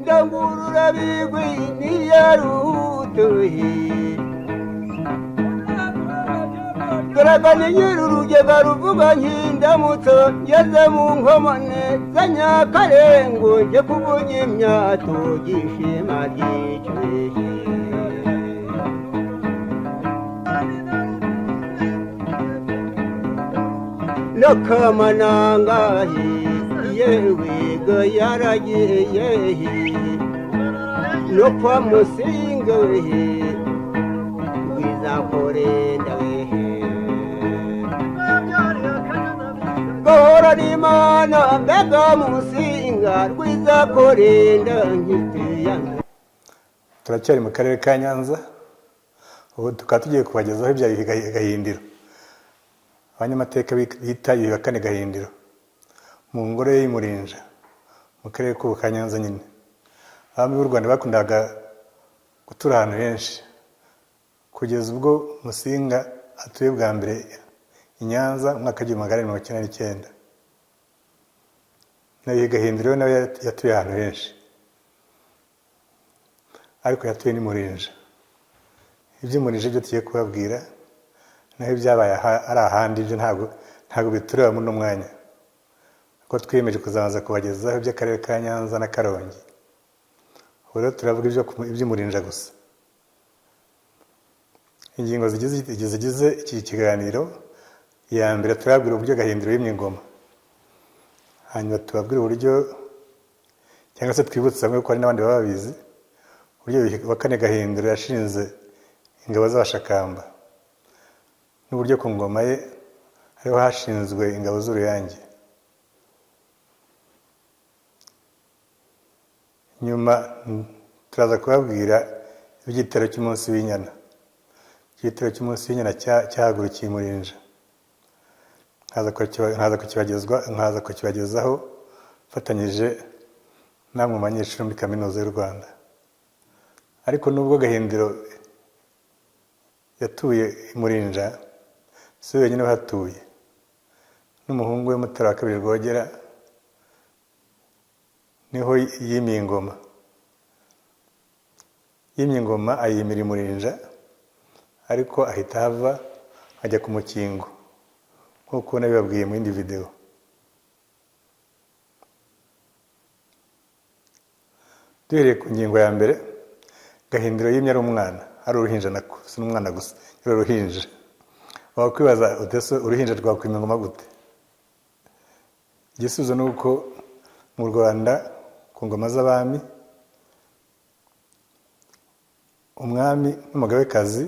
Ndangurura bigwi niyarutuhi Garagane nyirurugega ruvuga nkindamutso ngeze mu nkomane za Nyakarengo nje kuvuga imyato gishima ryicwehe Nakamanangahe yewe ga yaragiye no kwa musinga wehe wizakorenda wehe gahora n'Imana mbega musinga rwizakorenda nkiteyanga. Turacyari mu karere ka Nyanza, ubu tukaba tugiye kubagezaho ibyari Gahindiro. Abanyamateka bitaye wa kane Gahindiro mu ngoro y'Imurinja mu karere ka Nyanza nyine. Abami b'u Rwanda bakundaga gutura ahantu henshi kugeza ubwo Musinga atuye bwa mbere i Nyanza mu mwaka w'1999. Nayo Gahindiro nawe yatuye ahantu henshi ariko yatuye n'Imurinja. Iby'Imurinja byo tugiye kubabwira naho ibyabaye ari ahandi ibyo ntabwo bitureba muri uno mwanya, kuko twiyemeje kuzabanza kubagezaho iby'akarere ka Nyanza na Karongi. Ubu rero turavuga iby'Imurinja gusa. Ingingo zigize iki kiganiro, iya mbere turabwira uburyo Gahindiro yimye ingoma, hanyuma tubabwira uburyo cyangwa se twibutse bamwe ko hari n'abandi baba babizi uburyo wa kane Gahindiro yashinze ingabo z'Abashakamba, n'uburyo ku ngoma ye ariho hashinzwe ingabo z'Uruyange. Nyuma turaza kubabwira iby'igitero cy'umunsi w'inyana. Igitero cy'umunsi w'inyana cyahagurukiye Imurinja. Nkaza kukibagezaho mfatanyije namwe mu banyeshuri muri Kaminuza y'u Rwanda. Ariko nubwo Gahindiro yatuye Imurinja, si wenyine wahatuye. N'umuhungu we Mutara wa kabiri Rwogera niho yimye ingoma. Yimye ingoma ayimira Imurinja, ariko ahita hava ajya ku Mukingo nk'uko nabibabwiye mu yindi video. Duhereye ku ngingo ya mbere, Gahindiro yimye ari umwana, ari uruhinja nako, si n'umwana gusa, ari uruhinja. Wakwibaza uteso uruhinja rwakwima ingoma gute? Igisubizo ni uko mu Rwanda ku ngoma z'abami, umwami n'umugabekazi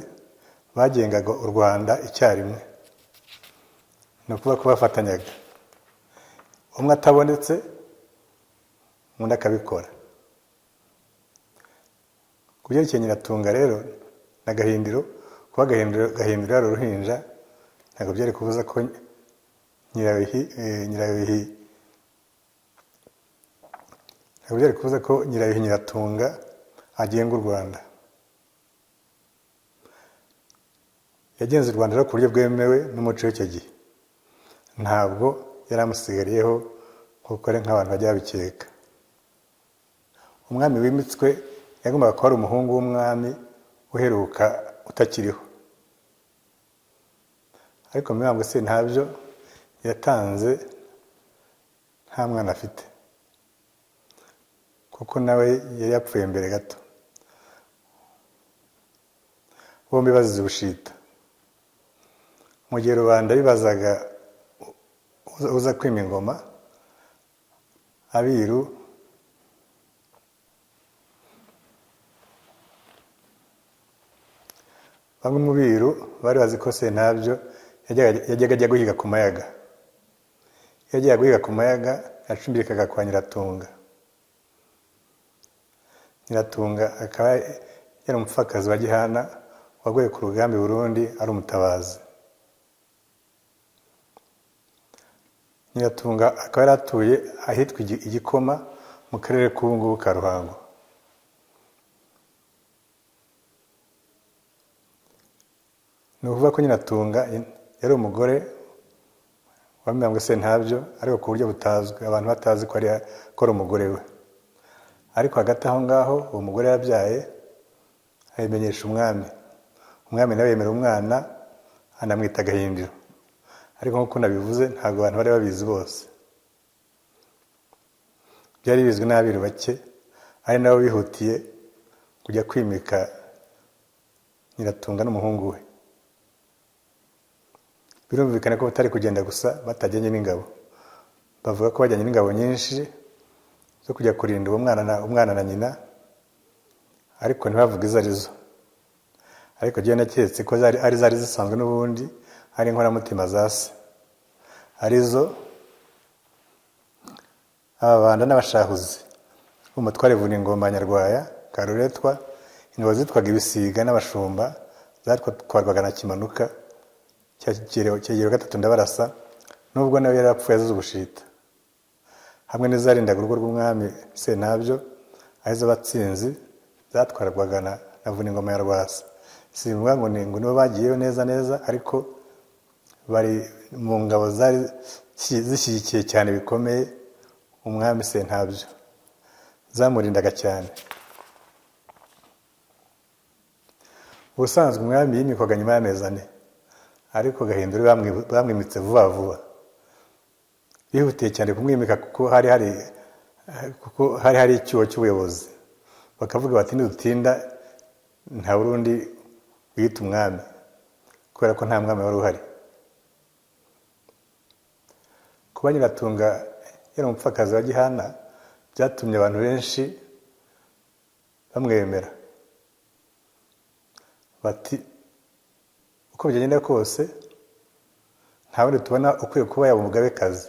bagengaga u Rwanda icyarimwe. Ni ukuvuga ko bafatanyaga, umwe atabonetse undi akabikora. Ku byerekeye Nyiratunga rero na Gahindiro, kuba Gahindiro ari uruhinja ntabwo byari kubuza ko Nyirayuhi Nyiratunga agenga u Rwanda. Yagenze u Rwanda rero ku buryo bwemewe n'umuco w'icyo gihe, ntabwo yari amusigariyeho nk'uko ari nk'abantu bajya babikeka. Umwami wimitswe yagombaga kuba ari umuhungu w'umwami uheruka utakiriho, ariko Mibambwe Sentabyo yatanze nta mwana afite, kuko nawe yari yapfuye mbere gato. Bombi bazize ubushita. Mu gihe rubanda bibazaga uza kwima ingoma, abiru bamwe mu biru bari bazi ko Sentabyo yajyaga ajya guhiga ku mayaga. Iyo yajyaga guhiga ku mayaga yacumbikaga kwa Nyiratunga. Nyiratunga akaba yari umupfakazi wa Gihana waguye ku rugamba i Burundi ari umutabazi. Nyiratunga akaba yari atuye ahitwa Igikoma mu karere k'ubu ngubu ka Ruhango. Ni ukuvuga ko Nyiratunga yari umugore wa Mibambwe Sentabyo, ariko ku buryo butazwi, abantu batazi ko ari umugore we. Ariko hagati aho ngaho uwo mugore yabyaye abimenyesha umwami. Umwami nawe yemera umwana anamwita Gahindiro. Ariko nk'uko nabivuze ntabwo abantu bari babizi bose. Byari bizwi n'abiru bake, ari nabo bihutiye kujya kwimika Nyiratunga n'umuhungu we. Birumvikana ko batari kugenda gusa batajyanye n'ingabo. Bavuga ko bajyanye n'ingabo nyinshi zo kujya kurinda uwo umwana na nyina, ariko ntibavuga izo arizo. Ariko jyewe naketse ko ari zari zisanzwe n'ubundi ari inkoramutima za se, arizo Ababanda n'Abashahuzi b'umutware Vuningoma Nyarwaya Karuretwa, ingabo zitwaga Ibisiga n'Abashumba zatwarwaga na Kimanuka Kigero gatatu Ndabarasa, nubwo nawe yari apfuye azize ubushita, hamwe n'izarindaga urugo rw'umwami Sentabyo arizo Batsinzi zatwarwaga na Vuningoma ya Rwasa. Simvuga ngo nibo bagiyeyo neza, ariko bari mu ngabo zari zishyigikiye cyane bikomeye umwami Sentabyo, zamurindaga cyane. Ubusanzwe umwami yimikwaga nyuma y'amezi 4, ariko Gahindiro bamwimitse vuba vuba. Bihutiye cyane kumwimika kuko hari icyuho cy'ubuyobozi. Bakavuga bati nidutinda nta Burundi wiyita umwami, kubera ko nta mwami wari uhari. Kuba Nyiratunga yari umupfakazi wa Gihana byatumye abantu benshi bamwemera. Bati uko byagenda kose nta wundi tubona ukwiye kuba yaba umugabekazi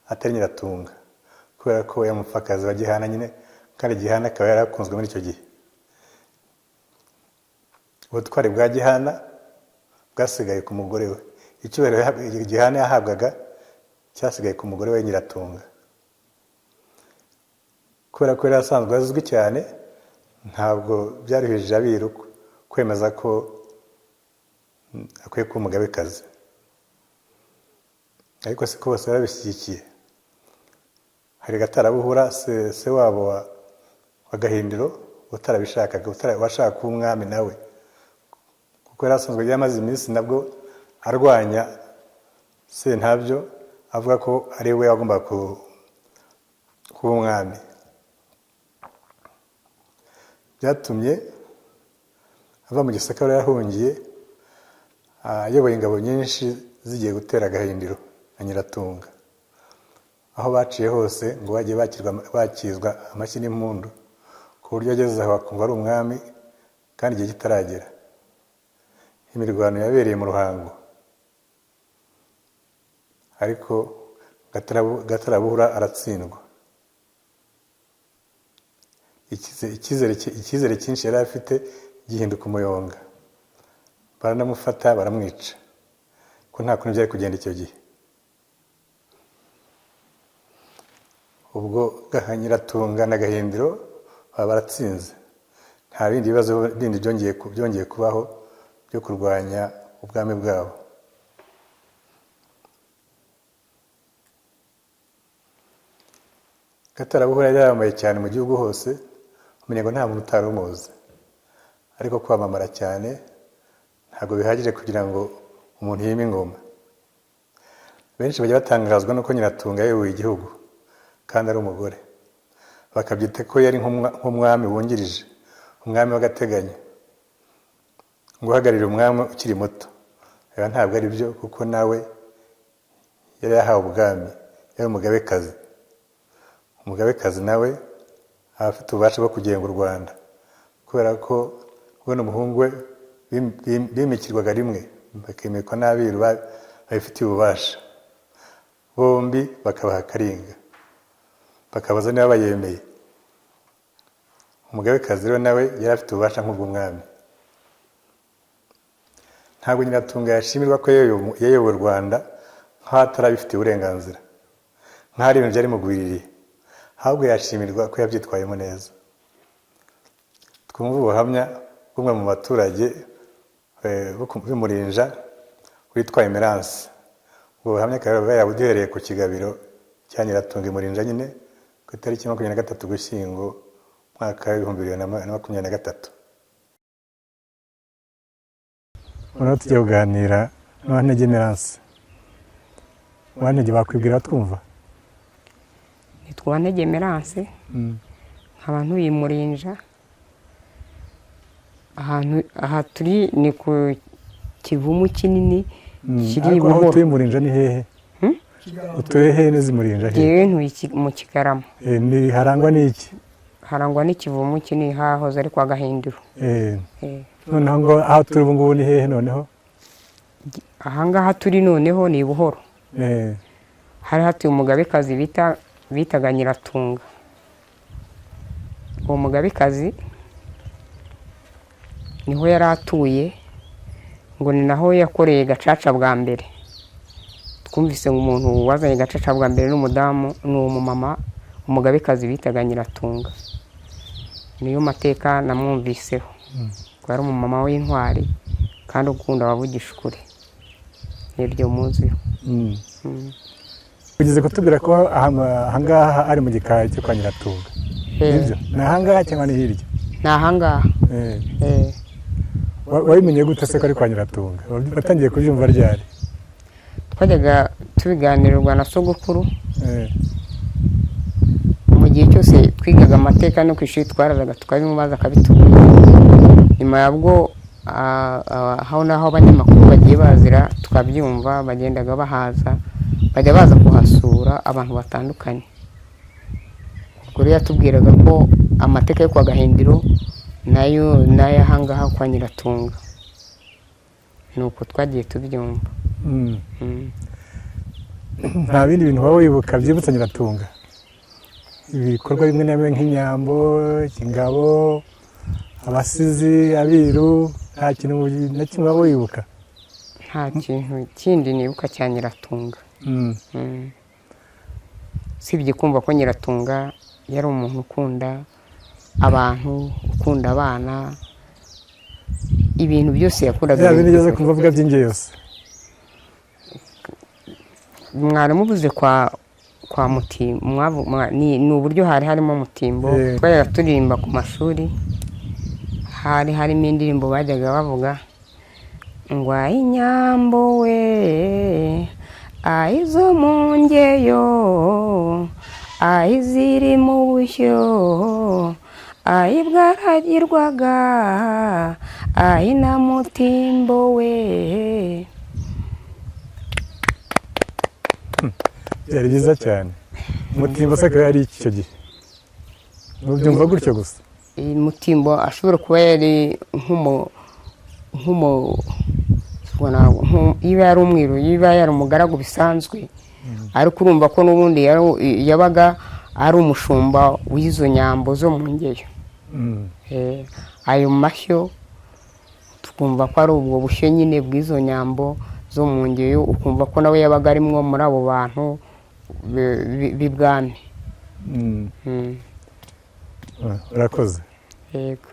atari Nyiratunga, kubera ko yari umupfakazi wa Gihana nyine, kandi Gihana akaba yarakunzwe muri icyo gihe. Ubutwari bwa Gihana bwasigaye ku mugore we. Icyubahiro Gihana yahabwaga cyasigaye ku mugore we Nyiratunga. Kubera ko yari asanzwe azwi cyane, ntabwo byaruhije abiru kwemeza ko akwiye kuba umugabekazi. Ariko siko bose barabishyigikiye. Hari Gatarabuhura se wabo wa Gahindiro utarabishakaga, washaka kuba umwami nawe, kuko yari asanzwe yamaze iminsi nabwo arwanya Sentabyo, avuga ko ari we agomba kuba umwami. Byatumye ava mu Gisaka yahungiye, ayoboye ingabo nyinshi zigiye gutera Gahindiro na Nyiratunga. Aho baciye hose ngo bagiye bakizwa amashyi n'impundu, ku buryo ageze aho akumva ari umwami kandi igihe kitaragera. Imirwano yabereye mu Ruhango, ariko Gatarabuhura aratsindwa. Icyizere cyinshi yari afite gihinduka umuyonga. Baranamufata baramwica, ko nta kuntu byari kugenda icyo gihe. Ubwo Nyiratunga na Gahindiro baba baratsinze, nta bindi bibazo bindi byongeye kubaho byo kurwanya ubwami bwabo. Gatarabuhura yari yamamaye cyane mu gihugu hose, umenya ngo nta muntu utari umuzi. Ariko kwamamara cyane ntabwo bihagije kugira ngo umuntu yime ingoma. Benshi bajya batangazwa nuko Nyiratunga yayoboye igihugu kandi ari umugore. Bakabyita ko yari nk'umwami wungirije, umwami w'agateganyo, ngo uhagararire umwami ukiri muto. Aba ntabwo ari byo, kuko nawe yari yahawe ubwami, yari umugabekazi. Umugabekazi nawe aba afite ububasha bwo kugenga u Rwanda, kubera ko we n'umuhungu we bimikirwaga rimwe, bakimikwa n'abiru babifitiye ububasha. Bombi bakabaha Karinga, bakabaza niba bayemeye. Umugabekazi rero nawe yari afite ububasha nk'ubw'umwami. Ntabwo Nyiratunga yashimirwa ko yayoboye u Rwanda nk'aho atarabifitiye uburenganzira. nk'aho ari ibintu byari mugwiririye, ahubwo yashimirwa ko yabyitwayemo neza. Twumva ubuhamya bw'umwe mu baturage b'Umurinja witwa Emerance. Ubwo buhamya akaba yabuduhereye ku kigabiro cya Nyiratunga Umurinja nyine ku itariki 23 Ugushyingo mwaka wa 2023. Noneho tugiye kuganira n'Uwantege Emerance. Uwantege bakwibwira twumva? Nitwa Uwantege Emerance, abantu b'Umurinja. Aha turi ni ku kivumu kinini kiri Buhoro. Aho tuye Umurinja ni hehe? Utuye hehe nezi Umurinja hehe? Yewe ntuye mu Kigarama. Ni harangwa n'iki? Harangwa n'ikivumu kinini hahoze ari kwa Gahindiro. Noneho ngo aho turi ubu ngubu ni hehe noneho? Ahangaha turi noneho ni Buhoro. Hari hatuye umugabekazi bitaga Nyiratunga. Uwo mugabekazi niho yari atuye, ngo ni naho yakoreye gacaca bwa mbere. Twumvise ngo umuntu wazanye gacaca bwa mbere n'umudamu n'uwo mumama umugabekazi bitaga Nyiratunga. Niyo mateka namwumviseho. Ko ari umumama w'intwari kandi ukunda wavugisha ukuri. Niryo muziho. Ugeze kutubwira ko ahangaha ari mu gikari cyo kwa Nyiratunga. Nibyo? Ni ahangaha cyangwa ni hirya? Ni ahangaha. Wabimenye gute se ko ari kwa Nyiratunga? Watangiye kubyumva ryari? Twajyaga tubiganirirwa na sogokuru. Mu gihe cyose twigaga amateka no kwishuri twarazaga tukabimubaza akabitubwira. Nyuma yabwo aho naho abanyamakuru bagiye bazira tukabyumva, bagendaga bahaza, bajya baza kuhasura abantu batandukanye. Kuri yatubwiraga ko amateka yo kwa Gahindiro nayo ahangaha kwa Nyiratunga. Nuko twagiye tubyumva. Nta bindi bintu waba wibuka byibutsa Nyiratunga? Ibikorwa bimwe na bimwe nk'inyambo, ingabo, abasizi, abiru, nta kintu na kimwe waba wibuka? Nta kintu kindi nibuka cya Nyiratunga. Sibye kumva ko Nyiratunga yari umuntu ukunda abantu, ukunda abana, ibintu byose yakundaga. Ya binigeze kumva avuga byinge yose. Mwaramubuze kwa Mutimbo, ni uburyo hari harimo Mutimbo. Twajyaga turirimba ku mashuri, hari harimo indirimbo bajyaga bavuga ngo inyambo we aizo mu ngeyo aiziri mu bushyo ayibwaragirwaga aina Mutimbo we. Byari byiza cyane. Mutimbo se ko yari icyo gihe? Nubyumva gutyo gusa? Mutimbo ashobora kuba yari iba yari umwiru, iba yari umugaragu bisanzwe, ariko urumva ko n'ubundi yabaga ari umushumba w'izo nyambo zo mu ngeyo. Ayo mashyo tukumva ko ari ubwo bushyo nyine bw'izo nyambo zo mu ngeyo, ukumva ko nawe yabaga arimwo muri abo bantu b'ibwami. Urakoze. Yego.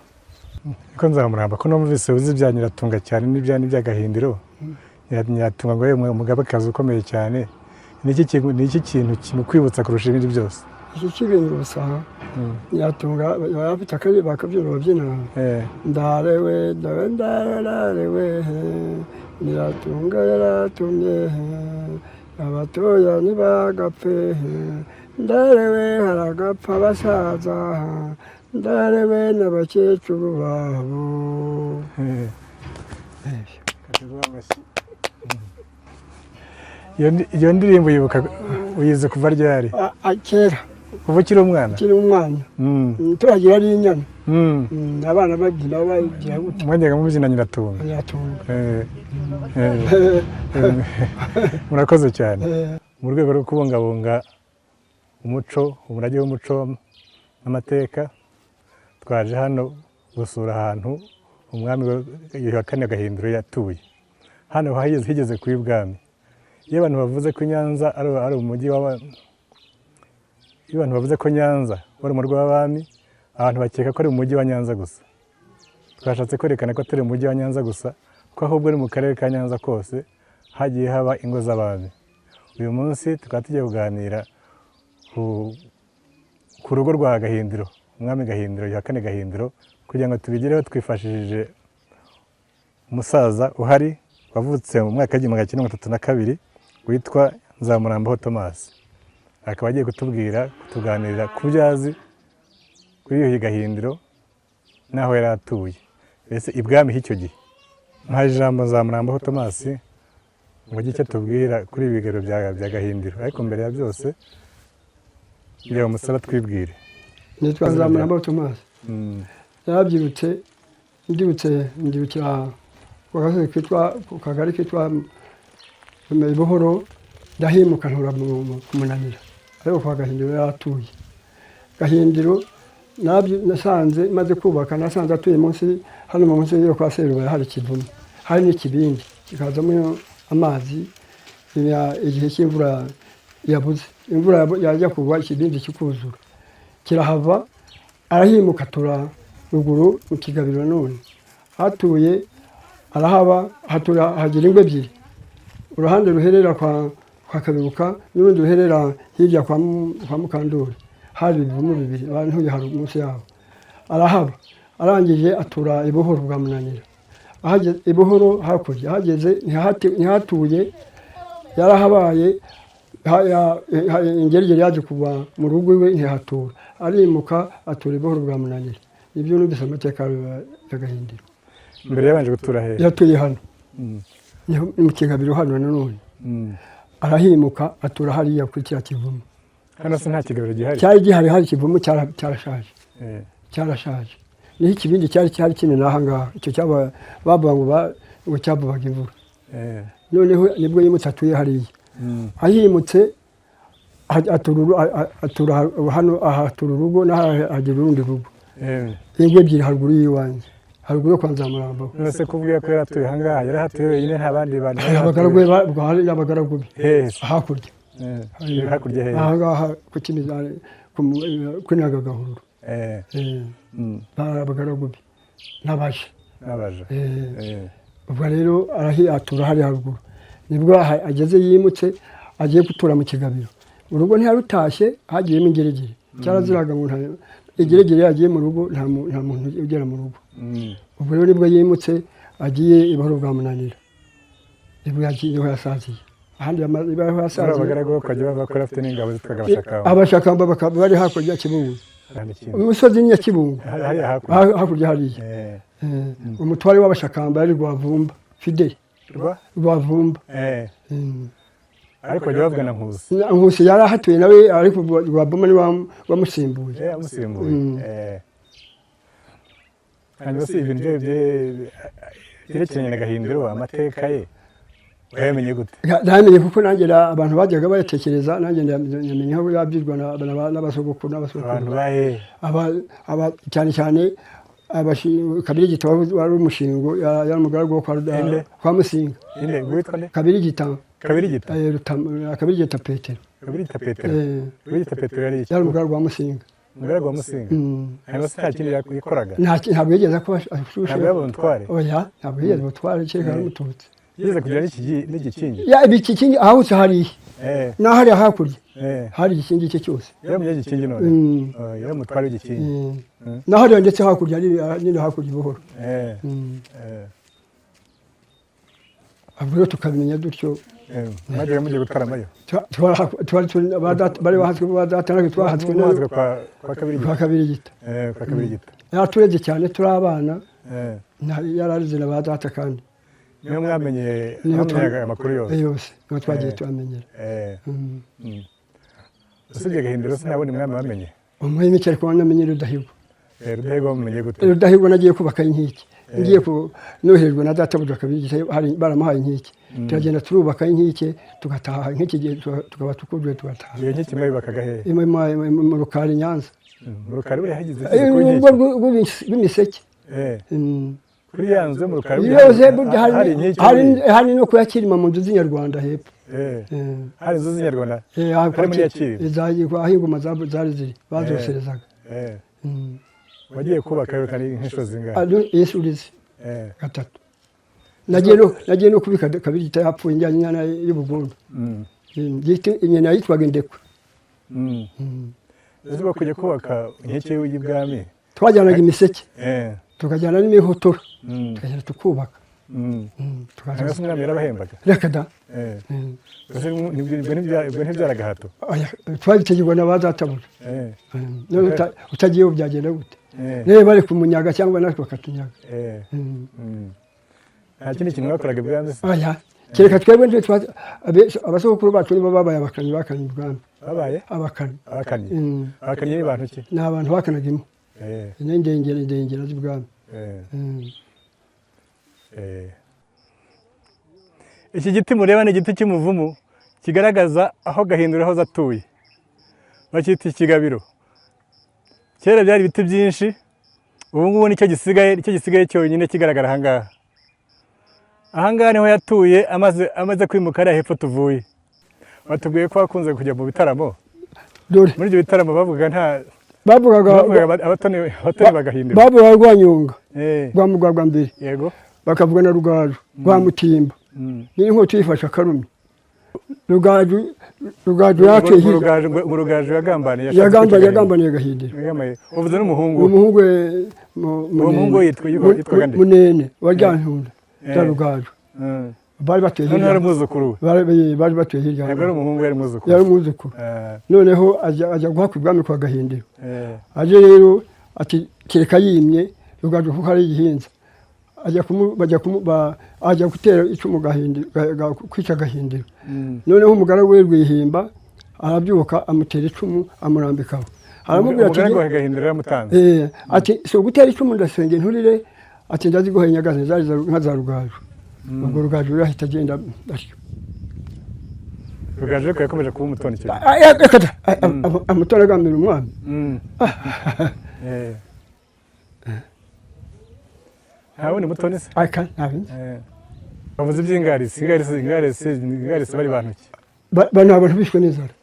Ko nzamuramba ko numvise uzi bya Nyiratunga cyane n'ibya Gahindiro. Nyiratunga ngo yemwe umugabekazi ukomeye cyane. Ni iki kintu kimukwibutsa kurusha ibindi byose? Iki kibintu gusa Nyiratunga bafite akazi bakabyina babyina. Ndarewe Nyiratunga yaratumye abatoya ntibagapfe, ndarewe haragapfa abasaza, ndarewe n'abakecuru babo. Iyo ndirimbo yibuka uyize kuva ryari? Kera. Kuva ukiri umwana? Ukiri umwana. Turagira ari inyana. Abana babyina bagira gutya. Mwajyaga mubyina Nyiratunga? Nyiratunga. Murakoze cyane. Mu rwego rwo kubungabunga umuco, umurage w'umuco n'amateka, twaje hano gusura ahantu umwami wa kane Gahindiro yatuye. Hano higeze ku ibwami. Iyo abantu bavuze ko Nyanza ari umujyi iyo abantu bavuze ko Nyanza wari umurwa w'abami abantu bakeka ko ari mu mujyi wa Nyanza gusa. Twashatse kwerekana ko atari mu mujyi wa Nyanza gusa ko ahubwo ari mu karere ka Nyanza kose hagiye haba ingo z'abami. Uyu munsi tukaba tugiye kuganira ku rugo rwa Gahindiro, umwami Gahindiro, Yohakani Gahindiro, kugira ngo tubigereho twifashishije umusaza uhari wavutse mu mwaka w'igihumbi kimwe magana cyenda 1932 witwa Nzamurambaho Thomas. Akaba agiye kutuganirira ku byo azi kuri Yuhi Gahindiro n'aho yari atuye, mbese ibwami h'icyo gihe. Nta ijambo Nzamurambaho Thomas ngo icyo tubwira kuri ibi bigero bya Gahindiro, ariko mbere ya byose ngiye umusaba twibwire. Nitwa Nzamurambaho Thomas. Narabyirutse ndibukira ku kagari kitwa Buhoro, ndahimuka ntura kumunanira, ariko kwa Gahindiro yaratuye. Gahindiro nasanze maze kubaka, nasanze atuye munsi, hano munsi yo kwa Serubaya hari ikivumu, hari n'ikibindi kikazamo amazi igihe cy'imvura yabuze, imvura yajya kugwa ikibindi kikuzura, kirahava arahimuka tura ruguru mu Kigabiro. None hatuye arahaba, hagira ingo ebyiri, uruhande ruherera kwa Kaberuka n'urundi ruherera hirya kwa Mukandori. Hari ibivumu bibiri, abantu hari munsi yabo. Arahaba arangije atura Ibuhoro bwa Munanira. Ahageze Ibuhoro hakurya, ahageze ntihatuye, yarahabaye ingerigeri yaje kuva mu rugo iwe ntihatura, arimuka atura Ibuhoro bwa Munanira. Ibyo n'ubise amateka ya Gahindiro. Mbere yabanje gutura he? Yatuye hano mu Kigabiro hano nanone. Arahimuka atura hariya kuri kiriya kivumu. Hano se nta Kigabiro gihari? Cyari gihari, hari ikivumu cyarashaje. Cyarashaje. Niho ikibindi cyari kinini aha ngaha. Icyo cyaba bavuga ngo cyavubaga imvura. Noneho nibwo yimutse atuye hariya. Ahimutse atura hano, ahatura urugo n'ahagira urundi rugo. Ingo ebyiri haruguru y'iwanjye, haruguru yo kwa Nzamurambaho. Nose kubwira ko yaratuye aha ngaha, yarahatuye wenyine nta bandi bantu? Abagaragu be hakurya. Hakurya he? Aha ngaha ku Kimizane, ku Nyagagahururu. Abagaragu be n'abaje. Ubwo rero atura hari haruguru. Nibwo ageze yimutse agiye gutura mu Kigabiro. Urugo ntiyarutashye, hagiyemo ingeregere. Cyaraziraga ngo igeregere yagiye mu rugo nta muntu ugera mu rugo. Ubwo rero nibwo yimutse agiye Ibuhoro bwa Munanira. Nibwo yagiyeho yasaziye. Ahandi yabaho yasaziye. Abagaragu bakajya bakora afite n'ingabo zitwaga Abashakamba. Abashakamba bakaba bari hakurya Kibungo. Umusozi ni Kibungo. Hakurya hariya. Umutware w'Abashakamba yari Rwavumba, Fideli Rwavumba. Ariko bajya bavuga na Nkusi. Nkusi yari ahatuye nawe, ariko Rwavumba ni wamusimbuye. Hanyuma si ibintu byerekeranye na Gahindiro, amateka ye wayamenye gute? Namenye kuko nanjye abantu bajyaga bayatekereza, nanjye nyamenye aho yabyirwa n'abasogokuru abantu bahe cyane cyane Kabirigita wari umushingo, yari umugaragu wo kwa Musinga. Witwa nde? Kabirigita. Kabirigita Petero. Kabirigita Petero yari umugaragu wa Musinga. Umugaragu wa Musinga? Hanyuma se nta kindi yakoraga? Ntabwo yigeze ko ashushe. Ntabwo yaba umutware? Oya, ntabwo yigeze umutware, kereka ari umututsi. Yigeze kugira n'igikingi? Igikingi ahutse hariya. Naho hariya hakurya. Hari igikingi cye cyose. Yari umunyagikingi none? Yari umutware w'igikingi. Naho hariya ndetse hakurya, nyine hakurya Ibuhoro. Ubwo rero tukabimenya dutyo. Mwagiye mugiye gutaramayo? Bari bahatswe badatanaga, twahatswe kwa Kabirigita. Kwa Kabirigita. Kwa Kabirigita. Yaratureze cyane turi abana. Yararize na ba data kandi. Niyo mwamenye amakuru yose? Yose, niyo twagiye tuhamenyera. Usibye Gahindiro se ntabone mwami wamenye? Umuhimi cyari kuba namenye Rudahigwa. Rudahigwa mumenye gute? Rudahigwa nagiye kubaka inkiki. Ngiye noherejwe na data buja Kabirigita, baramuhaye inkiki. Turagenda turubaka inkike, tugataha inkiki gihe tukaba tukujwe tugataha. Iyo nkiki mwayubakaga he? Mu Rukari Nyanza. Mu Rukari buri hagize rw'imiseke. kuri ya nzu yo mu rukari yose burya hari inkike hari no kuyakirima mu nzu z'inyarwanda hepfo. hari inzu z'inyarwanda Hari muri yakirima aho ingoma zari ziri bazoserezaga. wagiye kubaka rero kandi nk'inshuro zingahe? Yesu urizi gatatu. Nagiye no kubika kabiri itapfuye njyanye inyana y'ubugundu. Inyana yitwaga indekwe. Uzi kujya kubaka inkike y'ibwami twajyanaga imiseke tukajyana n'imihotora tukagenda tukubaka. Hanyuma umwami yarabahembaga? Reka da. Ibyo ntibyaraga hato? Twabitegurwa n'abazatabura. Utagiye ubu byagenda gute? Rero bari kumunyaga cyangwa natwe bakatunyaga. Nta kindi kintu bakoraga ibwami se? Kereka twebwe abasogokuru bacu nibo babaye abakanyi bakanye ibwami. Babaye? Abakanyi. Abakanyi ni bantu ki? Ni abantu bakanaga impu. Indengera z'ibwami. Iki giti mureba ni igiti cy'umuvumu kigaragaza aho Gahindiro yahoze atuye, bacyita ikigabiro. Kera byari ibiti byinshi, ubu ngubu nicyo gisigaye cyonyine kigaragara ahangaha. Ahangaha niho yatuye amaze kwimuka hariya hepfo tuvuye. Batubwiye ko akunze kujya mu bitaramo. Muri ibyo bitaramo bavugaga abatoni bagahindura. Bavugaga Rwanyonga, Rwamugwagwa mbere. Yego. Bakavuga na Rugaju, Rwamutimba. N'inkota yifashe akarumi. Rugaju yaciye hirya. Rugaju yagambaniye Gahindiro. Uvuze n'umuhungu. Umuhungu yitwaga nde? Munene wa Ryantunda za Rugaju. Bari batuye hirya. None umwuzukuru. Bari batuye hirya. Ntabwo ari umuhungu, yari umwuzukuru. Yari umwuzukuru. Noneho ajya guhaka ibwami kwa Gahindiro. Aje rero ati kereka yimye Rugaju kuko ari igihinza. Ajya gutera icumu Gahindiro, kwica Gahindiro. Noneho umugaragu we Rwihimba arabyuka amutera icumu amurambikaho. Aramubwira ati Gahindiro yamutanze. Ati so gutera icumu ndasenge nturire, ati ndaziguhaye nyagaze zari nka za Rugaju. Ubwo Rugaju rero ahita agenda atyo. Rugaju ko yakomeje kuba umutoni cyane. Amutoni agambira umwami. Ntabone mutoni se? Ntabindi. Bavuze iby'ingarisi bari bantu ki? Bano abantu bishwe n'inzara.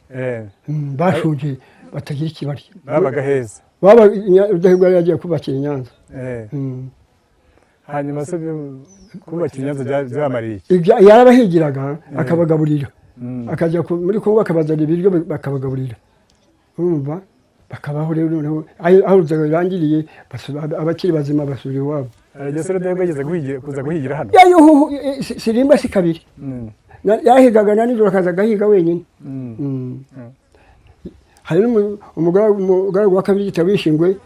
Bashonje batagira ikibarya. Babaga heza. Rudahigwa yagiye kubakira i Nyanza. Hanyuma se kubakira i Nyanza byamariye iki? Yarabahigiraga akabagaburira. Akajya muri Kongo akabazana ibiryo bakabagaburira. Urumva? Bakabaho rero noneho aho rurangiriye abakiri bazima basubira iwabo. Ageze Rudahigwa yageze kuza guhigira hano? Sirimba si kabiri. Yahigaga na nijoro akaza agahiga wenyine. Hari umugaragu wa kabiri yitwa Bishingwe,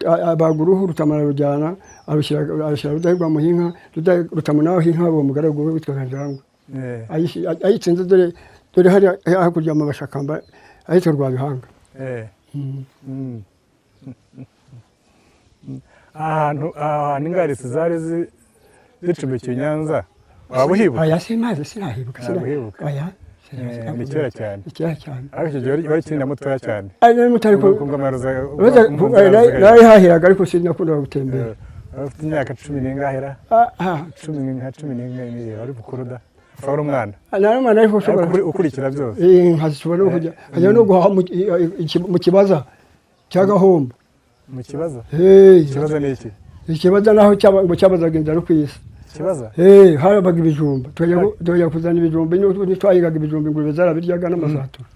abaguruhu Rutamu ararujyana arushyira Rudahigwa mu inka, Rutamu nawe inka uwo mugaragu we witwaga Njangwe. Ayitsinze dore hari hakurya mu Bashakamba ahitwa Rwabihanga. Ahantu ingarisi zari zicumbikiye i Nyanza waba uhibuka? Aya simaze sinahibuka. Ni kera cyane. Ariko icyo gihe wari ukiri na mutoya cyane. Ari mutari ko nari hahiraga ariko sinakundaga gutembera. Ufite imyaka 10 n'ingahera? 10 wari bukuru da. Ufara umwana? Nari umwana ariko ushobora ukurikira byose. Nkazishobora no kujya no guha mu kibaza cya Gahombo. Mu kibaza? Ikibaza ni iki? Ikibaza naho cyabazaga inzara ku isi. Kibaza? Harabaga ibijumba. Tujya kuzana ibijumba twayigaga ibijumba ingurube zarabiryaga n'amasatura.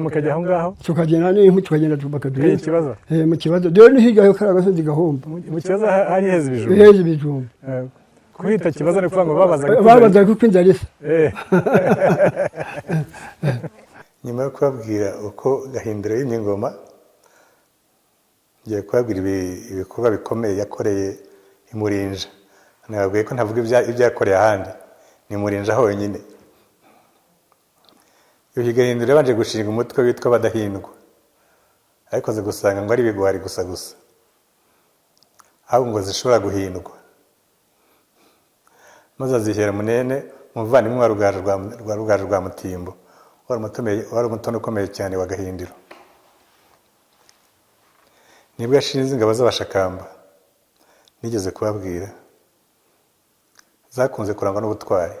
Mukajya aho ngaho? Tukagenda n'inkwi tukagenda bakaduha. Ikibaza? Mu kibaza. Rero ni hirya yo kari agasozi Gahombo. Mu kibaza hari heza ibijumba? Heza ibijumba. Kuhita kibaza ni kuvuga ngo babazaga. Babazaga kuko inzara isa. Nyuma yo kubabwira uko Gahindiro yimye ingoma, ngiye kubabwira ibikorwa bikomeye yakoreye i Murinja. Nababwiye ko ntavuga ibyo yakoreye ahandi, ni Murinja honyine. Yuhi Gahindiro yabanje gushinga umutwe witwa Badahindwa, ariko ze gusanga ngo ari ibigwari gusa ahubwo ngo zishobora guhindwa. Maze azihera Munene, umuvandimwe wa Rugaju rwa Mutimbo, wari umutoni ukomeye cyane wa Gahindiro. Nibwo yashinze ingabo z'Abashakamba, nigeze kubabwira zakunze kurangwa n'ubutwari.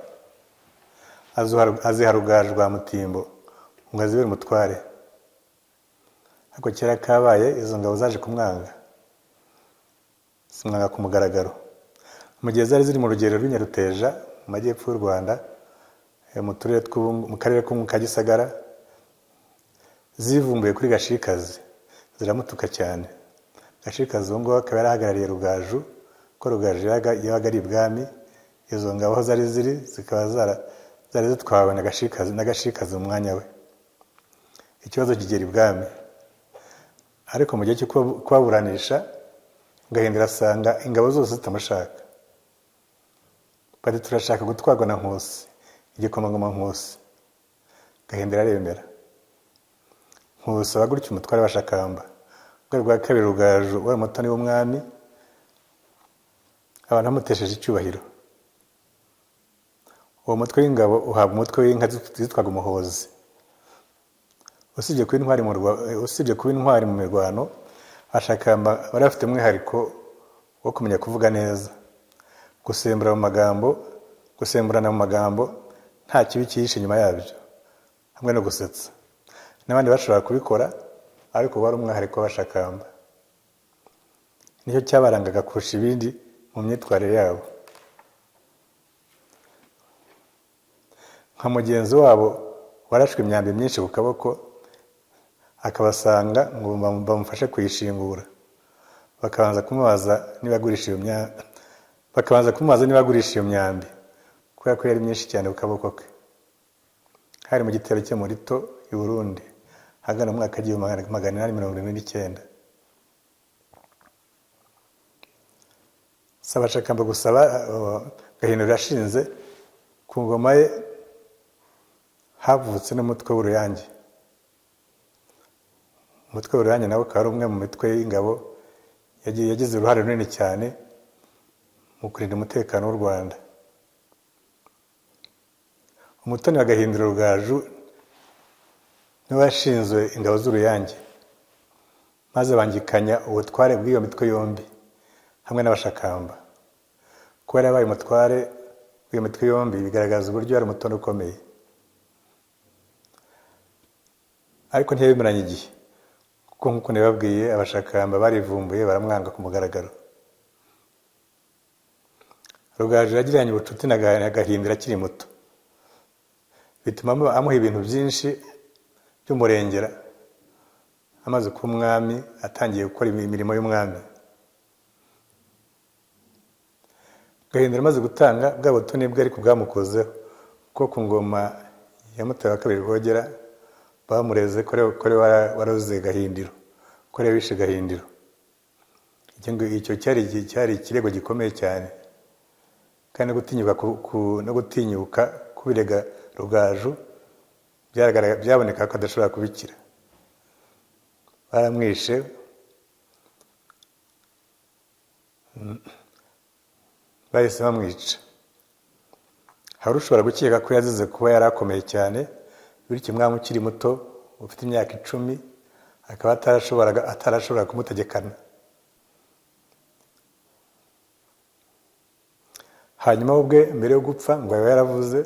Aziha Rugaju rwa Mutimbo ngo azibere umutware, ariko kera kabaye izo ngabo zaje kumwanga, zimwanga ku mugaragaro. Mu gihe zari ziri mu rugerero rw'Inyaruteja mu majyepfo y'u Rwanda, mu karere ka Gisagara, zivumbuye kuri Gashikazi ziramutuka cyane. Gashikazi uwo nguwo akaba yarahagarariye Rugaju, ko Rugaju yabaga ari ibwami. Izo ngabo aho zari ziri zikaba zari zitwawe na Gashikazi mu mwanya we. Ikibazo kigera ibwami, ariko mu gihe cyo kubaburanisha Gahindiro asanga ingabo zose zitamushaka. Bati turashaka gutwarwa na Nkusi, igikomangoma Nkusi. Gahindiro aremera. Nkusi aba gutyo umutware wa Shakamba. Urwego rwa kabiri Rugaju wari umutoni w'umwami, abantu bamutesheje icyubahiro. Uwo mutwe w'ingabo uhabwa umutwe w'inka zitwaga Umuhozi. Usibye kuba intwari mu mirwano, Abashakamba bari bafite umwihariko wo kumenya kuvuga neza, gusemburana mu magambo nta kibi cyihishe inyuma yabyo, hamwe no gusetsa. N'abandi bashobora kubikora, ariko wari umwihariko w'Abashakamba. Nicyo cyabarangaga kurusha ibindi mu myitwarire yabo. Nka mugenzi wabo warashwe imyambi myinshi ku kaboko, akabasanga ngo bamufashe kuyishingura. Bakabanza kumubaza niba agurisha iyo myambi, kubera ko yari myinshi cyane ku kaboko ke. Hari mu gitero cye muri Rito i Burundi, hagana mu mwaka w'igihumbi 879. Abashakamba gusaba Gahindiro yashinze ku ngoma ye havutse n'umutwe w'Uruyange. Umutwe w'Uruyange nawo ukaba ari umwe mu mitwe y'ingabo yagize uruhare runini cyane mu kurinda umutekano w'u Rwanda. Umutoni wa Gahindiro Rugaju niwe washinzwe ingabo z'Uruyange, maze bangikanya ubutware bw'iyo mitwe yombi hamwe n'Abashakamba. Kuba yabaye umutware w'iyo mitwe yombi bigaragaza uburyo yari umutoni ukomeye. Ariko ntiyabimaranye igihe, kuko nk'uko nababwiye Abashakamba barivumbuye baramwanga ku mugaragaro. Rugaju yagiranye ubucuti na Gahindiro akiri muto, bituma amuha ibintu byinshi by'umurengera. Amaze kuba umwami, atangiye gukora imirimo y'umwami. Gahindiro amaze gutanga bwa butoni bwe ariko bwamukozeho, kuko ku ngoma ya Mutara wa kabiri Rwogera bamureze kore waroze Gahindiro, kore wishe Gahindiro. Icyo cyari ikirego gikomeye cyane, kandi no gutinyuka kubirega Rugaju byaboneka ko adashobora kubikira. Baramwishe, bahise bamwica. Hari ushobora gukeka ko yazize kuba yari akomeye cyane, bityo umwami ukiri muto ufite imyaka 10 akaba atarashobora kumutegekana. Hanyuma ubwe mbere yo gupfa ngo yaravuze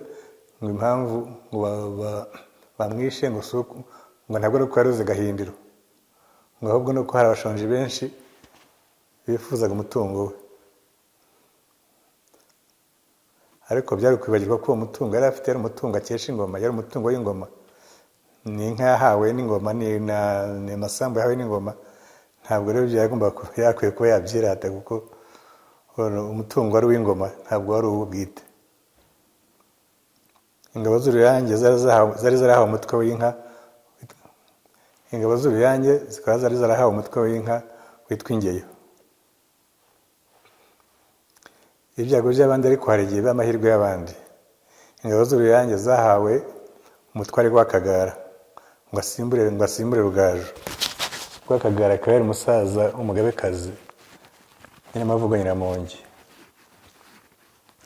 ngo impamvu ngo bamwishe ngo ntabwo ari uko yaroze Gahindiro, ngo ahubwo nuko hari abashonji benshi bifuzaga umutungo we. Ariko byari kwibagirwa ko uwo mutungo yari afite yari umutungo akesha ingoma, yari umutungo w'ingoma. Ni inka yahawe n'ingoma, ni amasambu yahawe n'ingoma. Ntabwo rero yakwiye kuba yabyirata, kuko umutungo wari uw'ingoma, ntabwo wari uw'ubwite. Ingabo z'Uruyange zari zarahawe umutwe w'inka. Ingabo z'Uruyange zikaba zari zarahawe umutwe w'inka witwa Ingeyo. Ibyago by'abandi ariko hari igihe b'amahirwe y'abandi. Ingabo z'Uruyange zahawe umutware w'Akagara ngo asimbure Rugaju. Rwakagara akaba yari umusaza w'umugabekazi Nyiramavugo Nyiramongi,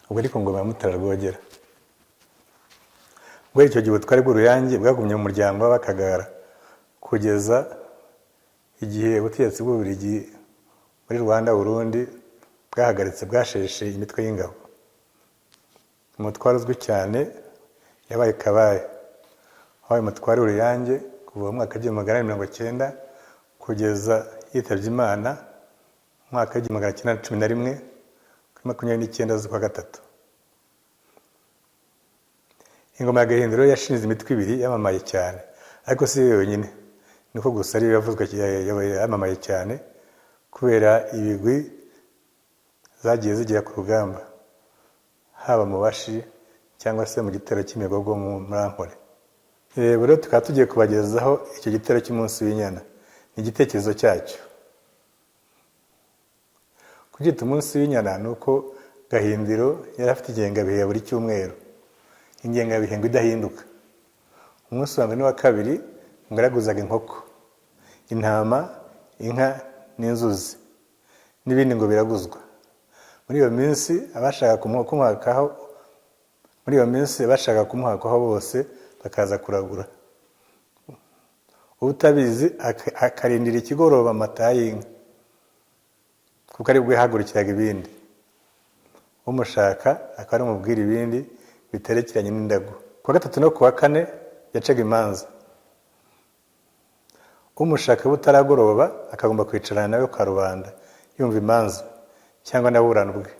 ubwo ariko ngoma ya Mutara Rwogera. Ubwo icyo gihe ubutware bw'Uruyange bwagumye mu muryango w'Akagara kugeza igihe ubutegetsi bw'Ububiligi muri Rwanda Burundi bwahagaritse bwasheshe imitwe y'ingabo. Umutware uzwi cyane yabaye Kabaye, wabaye umutware w'Uruyange kuva mu mwaka w'1890 kugeza yitabye Imana mu mwaka w'1911 kuri 29 z'ukwa gatatu. Ingoma ya Gahindiro yashinze imitwe ibiri yamamaye cyane, ariko si yonyine, niko gusa ari yavuzwe yamamaye cyane kubera ibigwi zagiye zigira ku rugamba, haba mu Bashi cyangwa se mu gitero cy'imigogo mu Murankore. Rero tukaba tugiye kubagezaho icyo gitero cy'umunsi w'inyana n'igitekerezo cyacyo. Kugita umunsi w'inyana ni uko Gahindiro yari afite ingengabihe buri cyumweru, ingengabihe ngo idahinduka. Umunsi wa mbere n'uwa kabiri ngo yaraguzaga inkoko, intama, inka n'inzuzi n'ibindi ngo biraguzwa. Muri iyo minsi abashaka kumuhakaho bose bakaza kuragura. Utabizi akarindira ikigoroba amata y'inka, kuko ari bwo yahagurikiraga ibindi. Umushaka akaba arimubwira ibindi biterekeranye n'indagu. Kuwa gatatu no kuwa kane yacaga imanza. Umushaka butaragoroba akagomba kwicarana nawe kwa rubanda yumva imanza cyangwa naburana ubwe.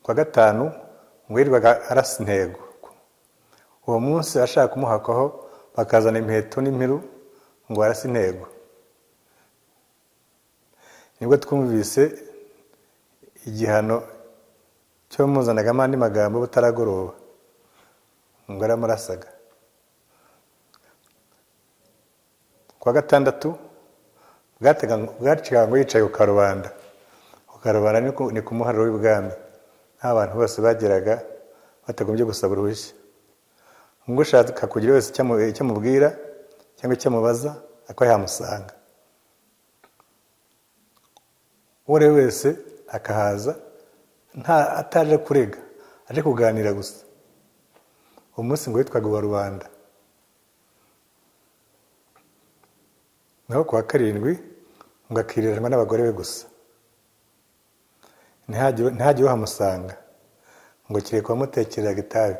Kuwa gatanu ngo yirirwaga arasa intego. Uwo munsi ashaka kumuhakaho bakazana impeto n'impiru ngo arasa intego. Nibwo twumvise igihano cyo muzanagamo andi magambo butaragoroba ngo aramurasaga. Kuwa gatandatu bwaciga ngo yicaye ku karubanda. Ku karubanda ni ku muharuro w'ibwami, nta bantu bose bageraga batagombye gusaba uruhushya. Ngo ushaka kugira wese icyo amubwira cyangwa icyo amubaza ako yamusanga. Uwo wese akahaza ataje kurega, aje kuganira gusa. Umunsi ngo witwaga uwa rubanda. Naho kuwa karindwi ngo akiriranwa n'abagore be gusa, ntihagire uhamusanga ngo kireka wamutekereraga itabi.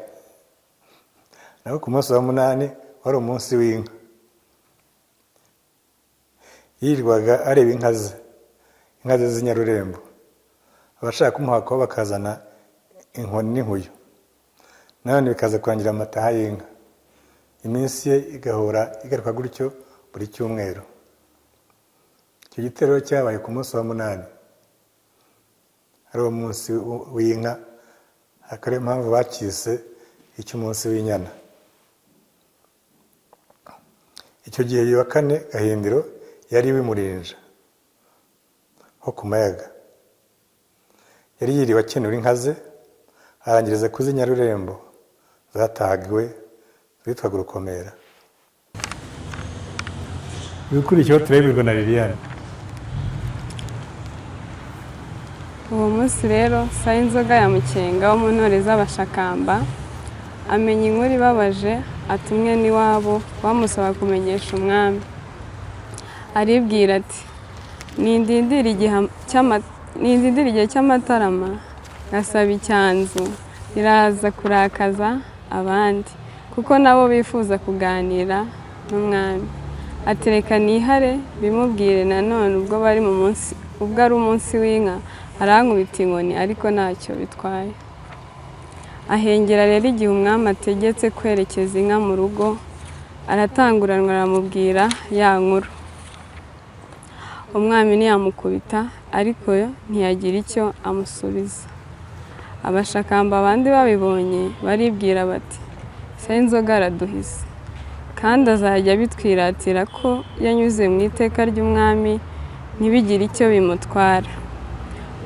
Naho ku munsi wa 8 wari umunsi w'inka. Yirirwaga areba inka ze z'inyarurembo. Abashaka kumuhakaho bakazana inkoni n'inkuyo, nanone bikaza kurangira amataha y'inka. Iminsi ye igahora igaruka gutyo buri cyumweru. Icyo gitero cyabaye ku munsi wa 8, ari uwo munsi w'inka, akaba ariyo mpamvu bakise icy'umunsi w'inyana. Icyo gihe uyu wa kane Gahindiro yari wimurinja ho ku Mayaga. Yari yiriwe akenura inka ze, arangiriza ku z'inyarurembo zatahagiwe zitwaga Urukomera. Ibikurikiyeho turabibwirwa na Liliane. Uwo munsi rero Sayinzoga ya Mukenga wo mu ntore z'Abashakamba amenya inkuru ibabaje, atumwe n'iwabo bamusaba kumenyesha umwami. Aribwira ati nindindira igihe cy'amatarama ngasaba icyanzu iraza kurakaza abandi, kuko nabo bifuza kuganira n'umwami. Ati reka nihare bimubwire nanone ubwo ari umunsi w'inka arankubita inkoni, ariko ntacyo bitwaye. Ahengera rero igihe umwami ategetse kwerekeza inka mu rugo, aratanguranwa aramubwira ya nkuru. Umwami ntiyamukubita, ariko ntiyagira icyo amusubiza. Abashakamba abandi babibonye baribwira bati Sayinzoga araduhise, kandi azajya bitwiratira ko yanyuze mu iteka ry'umwami ntibigire icyo bimutwara.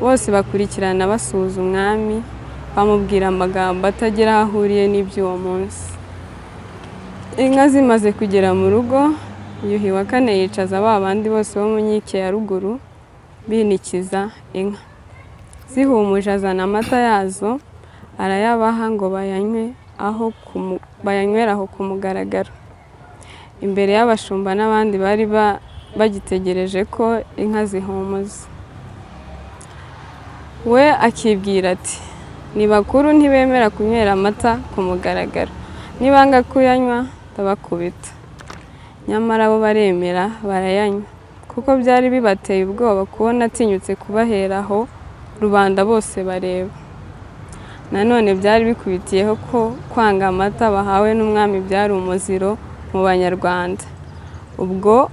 Bose bakurikirana basuhuza umwami, bamubwira amagambo atagira aho ahuriye n'iby'uwo munsi. Inka zimaze kugera mu rugo, Yuhi wa kane yicaza ba bandi bose bo mu nkike ya ruguru binikiza inka. Zihumuje azana amata yazo arayabaha ngo bayanywera aho ku mugaragaro, imbere y'abashumba n'abandi bari bagitegereje ko inka zihumuza. we akibwira ati ni bakuru ntibemera kunywera amata ku mugaragaro, nibanga kuyanywa ndabakubita. Nyamara bo baremera barayanywa, kuko byari bibateye ubwoba kubona atinyutse kubaheraho rubanda bose bareba. Nanone byari bikubitiyeho ko kwanga amata bahawe n'umwami byari umuziro mu Banyarwanda. Ubwo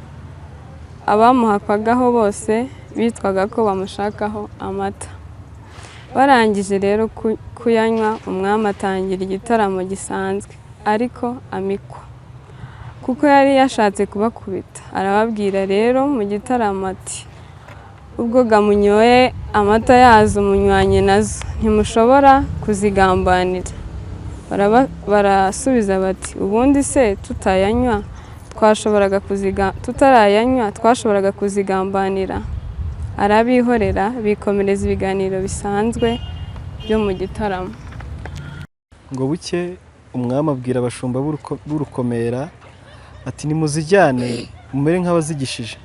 abamuhakwagaho bose bitwaga ko bamushakaho amata. Barangije rero kuyanywa, umwami atangira igitaramo gisanzwe, ariko amikwa kuko yari yashatse kubakubita. Arababwira rero mu gitaramo ati ubwo gamunyoye amata yazo munywanye nazo ntimushobora kuzigambanira. Barasubiza bati ubundi se tutarayanywa twashoboraga kuzigambanira. Arabihorera bikomereza ibiganiro bisanzwe byo mu gitaramo. Ngo buke umwami abwira abashumba b'urukomera ati nimuzijyane mumere nk'abazigishije,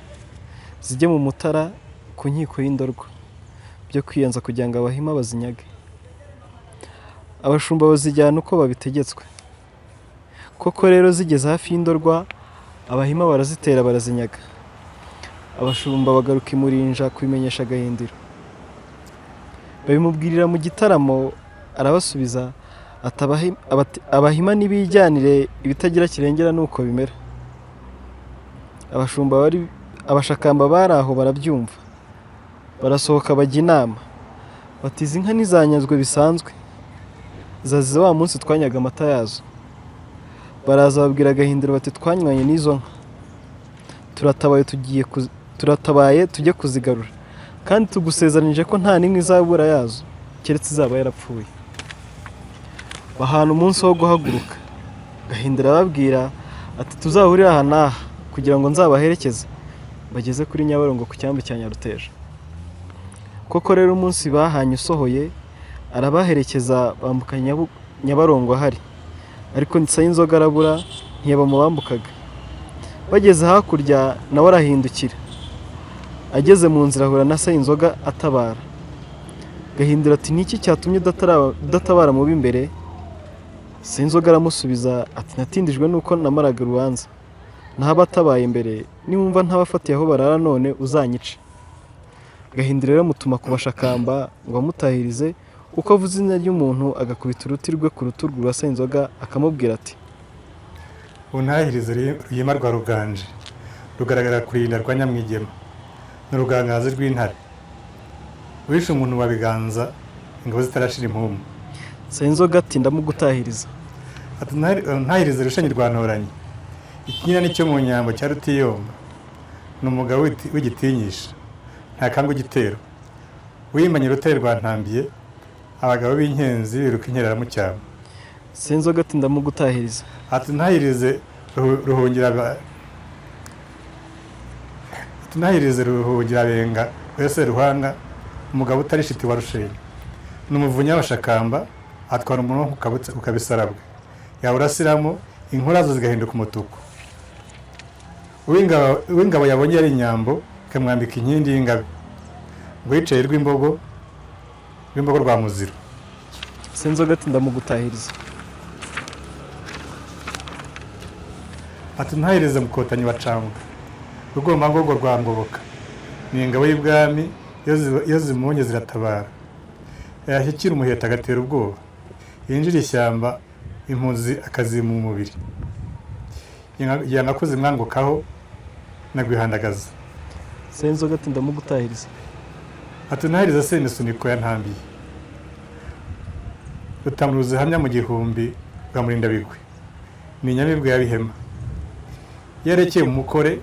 zijye mu Mutara ku nkiko y'Indorwa byo kwiyenza kugira ngo Abahima bazinyage. Abashumba bazijyana uko babitegetswe. Koko rero zigeze hafi y'Indorwa, Abahima barazitera barazinyaga. Abashumba bagaruka i Murinja kubimenyesha Gahindiro. Babimubwirira mu gitaramo, arabasubiza ati Abahima nibijyanire ibitagira kirengera nuko bimera. Abashakamba bari aho barabyumva, barasohoka bajya inama bati izi nka ntizanyazwe bisanzwe, zazize wa munsi twanyaga amata yazo. Baraza babwira Gahindiro bati twanywanye n'izo nka, turatabaye tujye kuzigarura, kandi tugusezeranije ko nta n'imwe izabura yazo keretse izaba yarapfuye. Bahana umunsi wo guhaguruka. Gahindiro arababwira ati tuzahurira aha n'aha kugira ngo nzabaherekeze bageze kuri Nyabarongo ku cyambu cya Nyaruteja. Koko rero umunsi bahanye usohoye, arabaherekeza bambuka Nyabarongo ahari, ariko Sayinzoga arabura ntiyaba mu bambukaga. Bageze hakurya nawe arahindukira, ageze mu nzira ahura na Sayinzoga atabara. Gahindiro ati niki cyatumye udatabara mu b'imbere? Sayinzoga aramusubiza ati natindijwe nuko namaraga urubanza, naho abatabaye imbere niwumva ntabafatiye aho barara none uzanyice. Gahindiro rero mutuma ku bashakamba ngo amutahirize, uko avuze izina ry'umuntu agakubita uruti rwe ku rutugu rwa Sayinzoga akamubwira ati untahirize Ruyima rwa Ruganje, rugaragara kurinda rwa Nyamwigema n'urugangazi rw'intare, wishe umuntu wa Biganza ingabo zitarashira impumu. Sayinzoga ati ndamugutahiriza. Ati ntahirize Rushenyi rwa Ntoranyi, ikinyina nicyo mu nyambo cya Rutiyomba, ni umugabo w'igitinyisha ntakanga igitero, wimanye Rutare rwa Ntambiye, abagabo b'inkenzi biruka inkeramucyamo. Sayinzoga ati ndamugutahiriza. Ati ntahirize ruhungira benga wese Ruhanga, umugabo utarishiti wa Rushenyi, n'umuvunya w'abashakamba, atwara umuntu ukabisarabwe, yawurasiramo inkura zo zigahinduka umutuku. Uw'ingabo yabonye ari inyambo ikamwambika inkindi y'ingabe, ngo yicaye rw'imbogo rwa Muziro. Sayinzoga ati ndamugutahiriza. Ati ntahirize Mukotanyi wa Cangwa, Rugombangogo rwa Ngoboka, ni ingabo y'ibwami iyo zimunye ziratabara, yashyikira umuheta agatera ubwoba, yinjira ishyamba impunzi akazima umubiri, yanga ko zimwangukaho nagwihandagaza. Sayinzoga ati ndamugutahiriza. Ati ntahirize Semisuniko ya Ntambiye, Rutamuruzi hamya mu gihumbi rwa Murindabigwi, ni inyamibwa ya Bihema, yerekeye umukore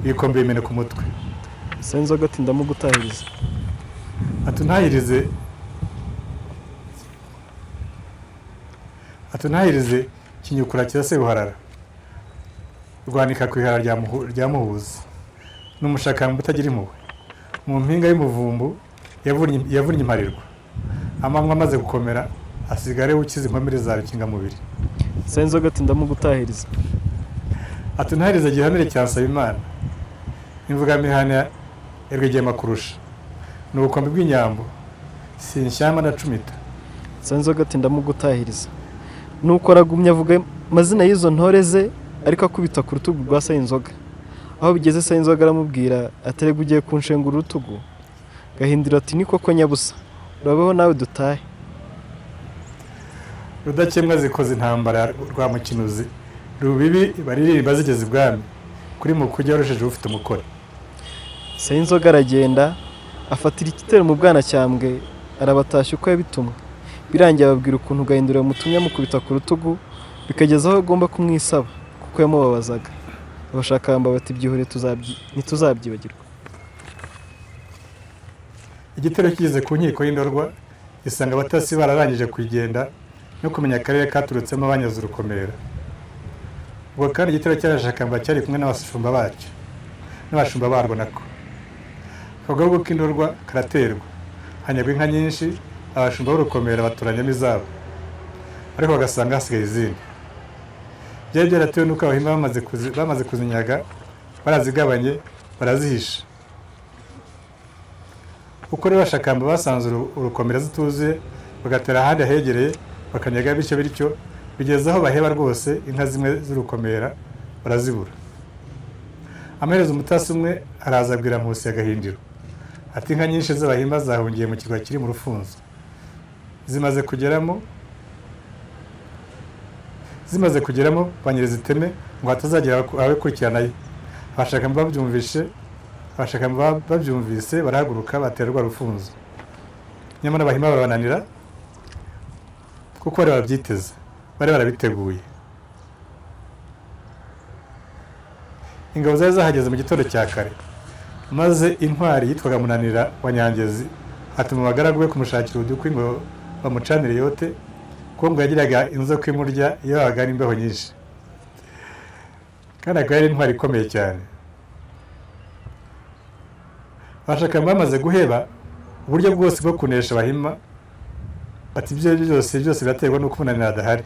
ibikombe bimene ku mutwe. Sayinzoga ati ndamugutahiriza. Ati ntahirize Kinyukura cya Sebuharara, rwanika ku ihara rya Muhuzi, n'umushakamba utagira impuhwe, mu mpinga y'umuvumbu yavunnye imparirwa, amanywa amaze gukomera asigare ukize inkomere za rukingamubiri. Sayinzoga ati ndamugutahiriza. Ati ntahirize Gihamire cya Nsabimana, imvugamihana ya Rwigema kurusha, ni ubukombe bw'inyambo, sinshyama ndacumita. Sayinzoga ati ndamugutahiriza. Nuko aragumya avuga amazina y'izo ntore ze ariko akubita ku rutugu rwa Sayinzoga. Aho bigeze Sayinzoga aramubwira aterega ugiye kunshengura urutugu. Gahindiro ati ni koko Nyabusa, urabeho nawe dutahe. Rudakemwa zikoze intambara rwa mukinuzi, Rubibi baririmba zigeze ibwami, kuri Mukujya warusheje ufite umukore. Sayinzoga aragenda afatira igitero mu Bwanacyambwe, arabatashya uko yabitumwe. Birangiye ababwira ukuntu Gahindiro yamutumye amukubita ku rutugu, bikageza aho agomba kumwisaba kuko yamubabazaga. Abashakamba bati byihore ntituzabyibagirwa. Igitero kigeze ku nkiko y'Indorwa, isanga abatasi bararangije kugenda no kumenya akarere katurutsemo abanyaza urukomera. Ubwo kandi igitero cy'Abashakamba cyari kumwe n'abashumba bacyo n'abashumba barwo nako. Akagabo k'Indorwa karaterwa, hanyagwa inka nyinshi, abashumba b'urukomera baturanyamo izabo, ariko bagasanga hasigaye izindi. Byari byaratewe n'uko abahima bamaze kuzinyaga, barazigabanye barazihisha. Uko rero Abashakamba basanze urukomera zituzuye, bagatera ahandi ahegereye, bakanyaga bityo bigeze aho baheba rwose inka zimwe z'urukomera barazibura. Amaherezo umutasi umwe araza abwira Nkusi ya Gahindiro ati inka nyinshi z'abahima zahungiye mu kirwa kiri mu Rufunzo. Zimaze kugeramo banyir'iziteme ngo hatazagira abakurikiranayo. Abashakamba babyumvise barahaguruka baterwa Rufunzo. Nyamara abahima barabananira kuko bari babyiteze, bari barabiteguye. Ingabo zari zahageze mu gitondo cya kare, maze intwari yitwaga Munanira wa Nyangezi atuma abagaragu be kumushakira udukwi ngo bamucanire yote, kuko ngo yagiraga inzoka imurya iyo hagana imbeho nyinshi. Kandi akaba yari intwari ikomeye cyane. Abashakamba bamaze guheba uburyo bwose bwo kunesha abahima, bati ibyo byose biraterwa n'uko Munanira adahari.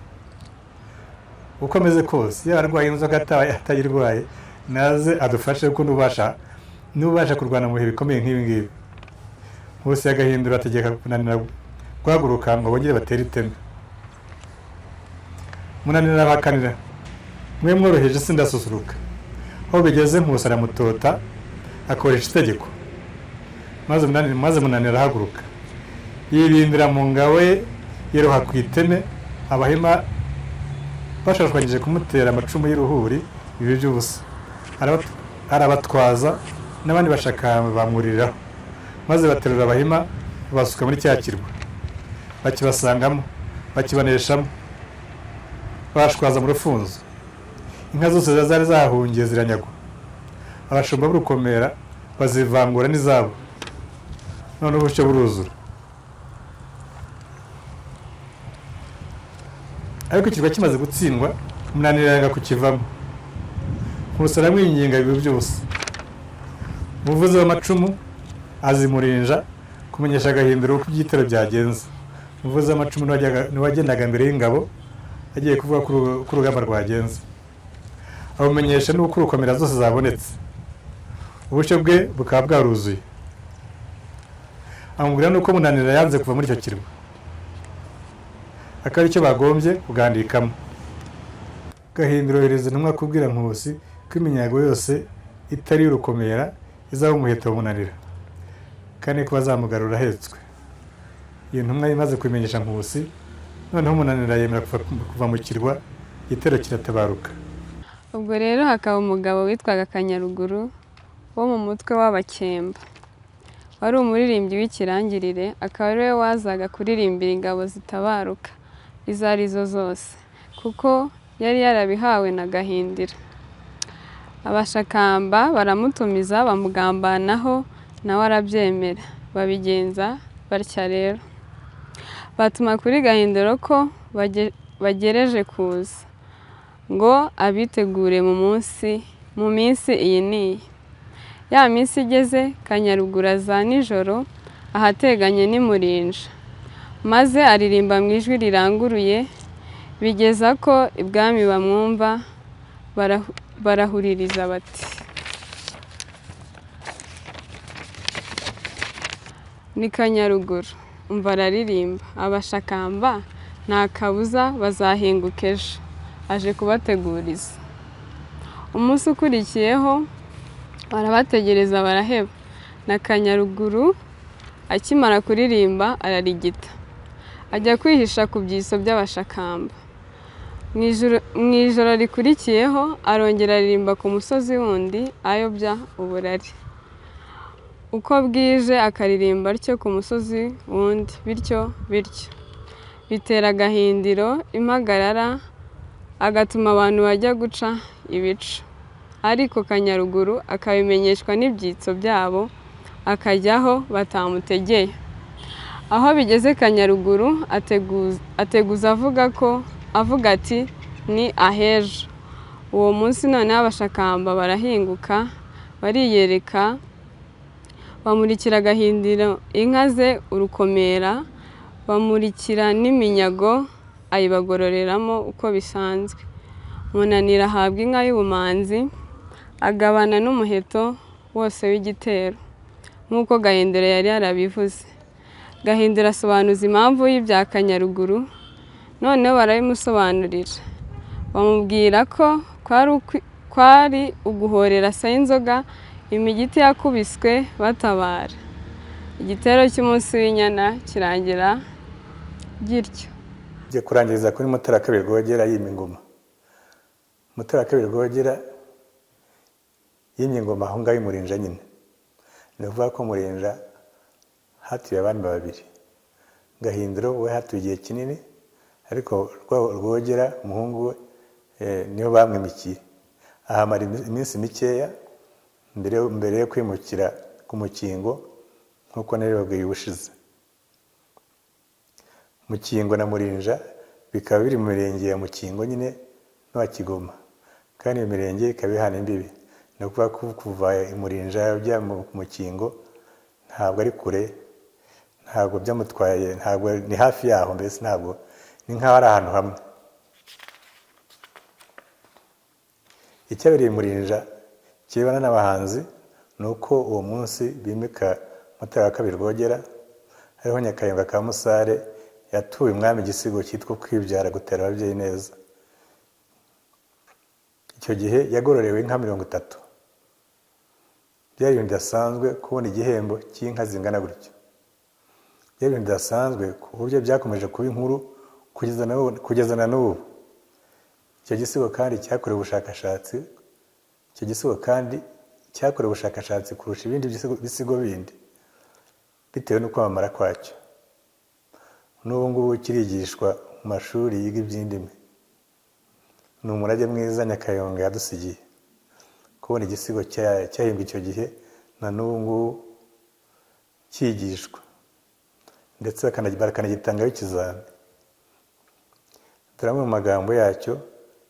Uko ameze kose, iyo arwaye inzoka atayirwaye, naze adufashe kuko n'ubasha kurwana mu bihe bikomeye nk'ibi ngibi. Nkusi ya Gahindiro ategeka Munanira guhaguruka ngo bongere batere iteme. Munanira arabakanira, mwe mworoheje sindasusuruka. Aho bigeze Nkusi aramutota akoresha itegeko, maze Munanira arahaguruka, yibindira mu ngabo ye, yiroha ku iteme. Abahima bashashwanyije kumutera amacumu y'uruhuri ibi by'ubusa, arabatwaza n'abandi Bashakamba bamuriraho, maze baterura abahima basuka muri cya kirwa, bakibasangamo, bakibaneshamo, bashwaza mu Rufunzo. Inka zose zari zahungiye ziranyagwa, abashumba b'urukomera bazivangura n'izabo, none ubushyo buruzura. Ariko ikirwa kimaze gutsindwa, Munanira yanga kukivamo. Nkusi aramwinginga ibi byose. Umuvuzi w'amacumu azimurinja kumenyesha Gahindiro uko igitero byagenze. Umuvuzi w'amacumu niwagendaga mbere y'ingabo agiye kuvuga ko urugamba rwagenze, abumenyesha n'uko urukomera zose zabonetse, ubushyo bwe bukaba bwaruzuye. Amubwira n'uko Munanira yanze kuva muri icyo kirwa, akaba icyo bagombye kugandikamo. Gahindiro yohereza intumwa kubwira Nkusi ko iminyago yose itari y'urukomera izaba umuheto wa Munanira, kandi ko bazamugarura ahetswe. Iyo ntumwa imaze kubimenyesha Nkusi, noneho Munanira yemera kuva mu kirwa, igitero kiratabaruka. Ubwo rero hakaba umugabo witwaga Kanyaruguru wo mu mutwe w'Abakemba, wari umuririmbyi w'ikirangirire, akaba ariwe wazaga kuririmbira ingabo zitabaruka izo arizo zose, kuko yari yarabihawe na Gahindiro. Abashakamba baramutumiza bamugambanaho, nawe arabyemera. Babigenza batya rero, batuma kuri Gahindiro ko bagereje kuza, ngo abitegure mu minsi iyi n'iyi. Ya minsi igeze, Kanyaruguru aza nijoro ahateganye n'imurinja, maze aririmba mu ijwi riranguruye, bigeza ko ibwami bamwumva, barahuririza bati ni Kanyaruguru umva araririmba, abashakamba nta kabuza bazahinguka ejo, aje kubateguriza. Umunsi ukurikiyeho barabategereza baraheba, na Kanyaruguru akimara kuririmba ararigita, ajya kwihisha ku byiso by'abashakamba. Mu ijoro rikurikiyeho arongera aririmba ku musozi wundi ayobya uburari. Uko bwije akaririmba atyo ku musozi wundi, bityo bitera Gahindiro impagarara, agatuma abantu bajya guca ibico. Ariko Kanyaruguru akabimenyeshwa n'ibyitso byabo, akajyaho batamutegeye. Aho bigeze Kanyaruguru ateguza avuga ati ni ahejo. Uwo munsi noneho abashakamba barahinguka, bariyereka, bamurikira Gahindiro inka ze urukomera, bamurikira n'iminyago ayibagororeramo uko bisanzwe. Munanira ahabwa inka y'ubumanzi, agabana n'umuheto wose w'igitero nk'uko Gahindiro yari yarabivuze. Gahindiro asobanuza impamvu y'ibya Kanyaruguru, noneho barabimusobanurira, bamubwira ko kwari uguhorera Sayinzoga imigiti yakubiswe batabara. Igitero cy'umunsi w'inyana kirangira gityo. Ngiye kurangiriza kuri Mutara II Rwogera yima ingoma. Mutara II Rwogera yimye ingoma aho ngaho Murinja nyine. Ni ukuvuga ko Murinja hatuye abami babiri. Gahindiro we hatuye igihe kinini, ariko Rwogera umuhungu we niho bamwimikiye. Ahamara iminsi mikeya mbere yo kwimukira ku Mukingo, nk'uko nari babwiye ubushize. Mukingo na Murinja bikaba biri mu mirenge ya Mukingo nyine n'uwa Kigoma, kandi iyo mirenge ikaba ihana imbibi. Ni ukuvuga ko kuva Murinja ujya mu Mukingo ntabwo ari kure, ntabwo byamutwaye, ntabwo ni hafi yaho, mbese ntabwo ni nk'aho ari ahantu hamwe. Icyabereye Murinja kirebana n'abahanzi ni uko uwo munsi bimika Mutara II Rwogera, hariho Nyakayonga ka Musare yatuye umwami igisigo cyitwa kwibyara gutera ababyeyi neza. Icyo gihe yagororewe inka 30. Byari ibintu bidasanzwe kubona igihembo cy'inka zingana gutyo. Byari ibintu bidasanzwe ku buryo byakomeje kuba inkuru kugeza na n'ubu. Icyo gisigo kandi cyakorewe ubushakashatsi kurusha ibindi bisigo bindi, bitewe no kwamamara kwacyo. N'ubu ngubu kirigishwa mu mashuri yiga iby'indimi. Ni umurage mwiza Nyakayonga yadusigiye, kubona igisigo cyahimbwe icyo gihe na n'ubu ngubu cyigishwa, ndetse bakanagitangaho ikizami. Dore amwe mu magambo yacyo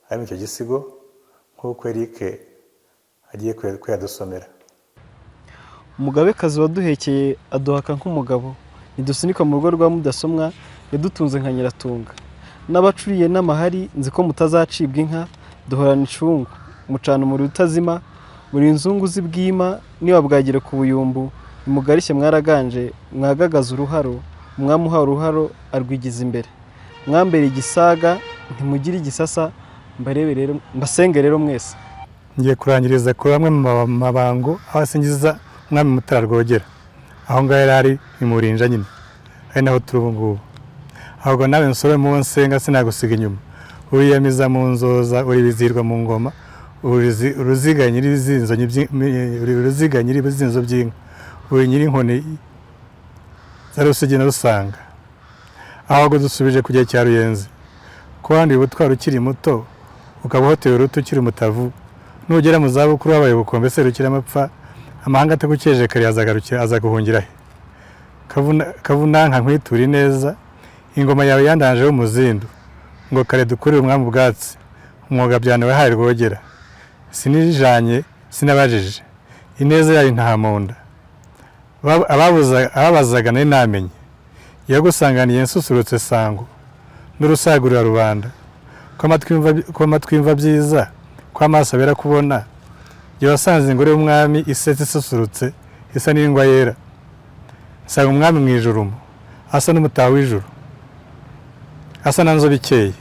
harimo icyo gisigo, nk'uko Eric agiye kuyadusomera. Umugabekazi waduhekeye aduhaka nk'umugabo, ntidusunika mu rugo rwa Mudasomwa, yadutunze nka Nyiratunga. N'abacuriye n'amahari nzi ko mutazacibwa inka, duhorana icungu, mucana umuriro utazima, muri inzungu z'ibwima, niba bwagire ku buyumbu, nimugarishye mwaraganje, mwagagaza uruharo, umwami uhawe uruharo arwigiza imbere. Mwambere igisaga, ntimugire igisasa, mbasenge rero mwese. Ngiye kurangiriza kuri amwe mu mabango aho asingiza umwami Mutara Rwogera, aho ngaho yari ari Murinja nyine, ari naho turi ubu ngubu. Ahubwo nawe nsore mu nsenga sinagusiga inyuma, uriyamiza mu nzoza, uribizirwa mu ngoma, uruziga nyiribizinzo by'inka, uri nyiri inkoni za Rusigina rusanga. Ahubwo dusubije ku gihe cya Ruyenzi, ko wanduye ubutwari ukiri muto, ukaba uhoteye uruti ukiri umutavu, nugera mu zabukuru wabaye ubukombe serukira amapfa, amahanga atagukeje kare azaguhungira he? Kavunanka nkwitura neza, ingoma yawe yandanjeho umuzindu, ngo kare dukurire umwami ubwatsi, umwuga byane wahaye Rwogera. Sinijanye sinabajije, ineza yayo nta munda, ababazaga nari namenye, yagusanganiye nsusurutse sango, n'urusagurira rubanda, ko amatwi yumva byiza, ko amaso abera kubona, iyo wasanze ingore y'umwami isetse isusurutse, isa n'ingwa yera. Nsanga umwami mu ijuru, asa n'umutaha w'ijuru, asa na nzobe ikeye.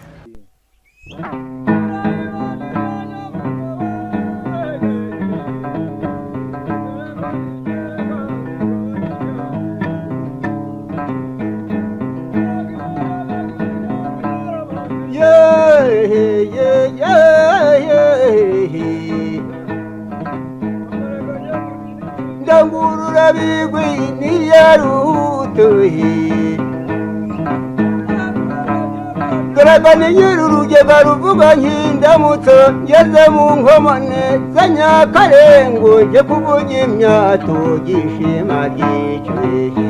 ndangurura bigwi niyarutuye garagane nyir'urugega ruvuga nk'indamutso ngeze mu nkomane za Nyakarengo nje kuvuga imyato gishima ry'icyuye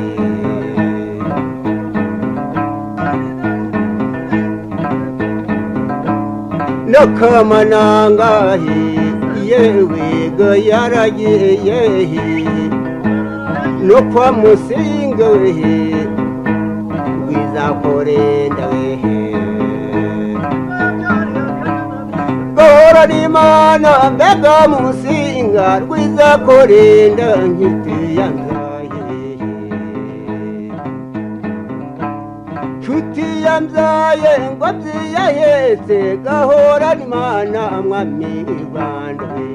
n'akamanangahe yewe ga yaragiye no kwa Musinga wehe Rwizakorenda wehe gahora n'Imana mbega Musinga Rwizakorenda nkitiyangaye nshuti yambyaye ngo abyiyahetse gahora n'Imana mwami w'i Rwanda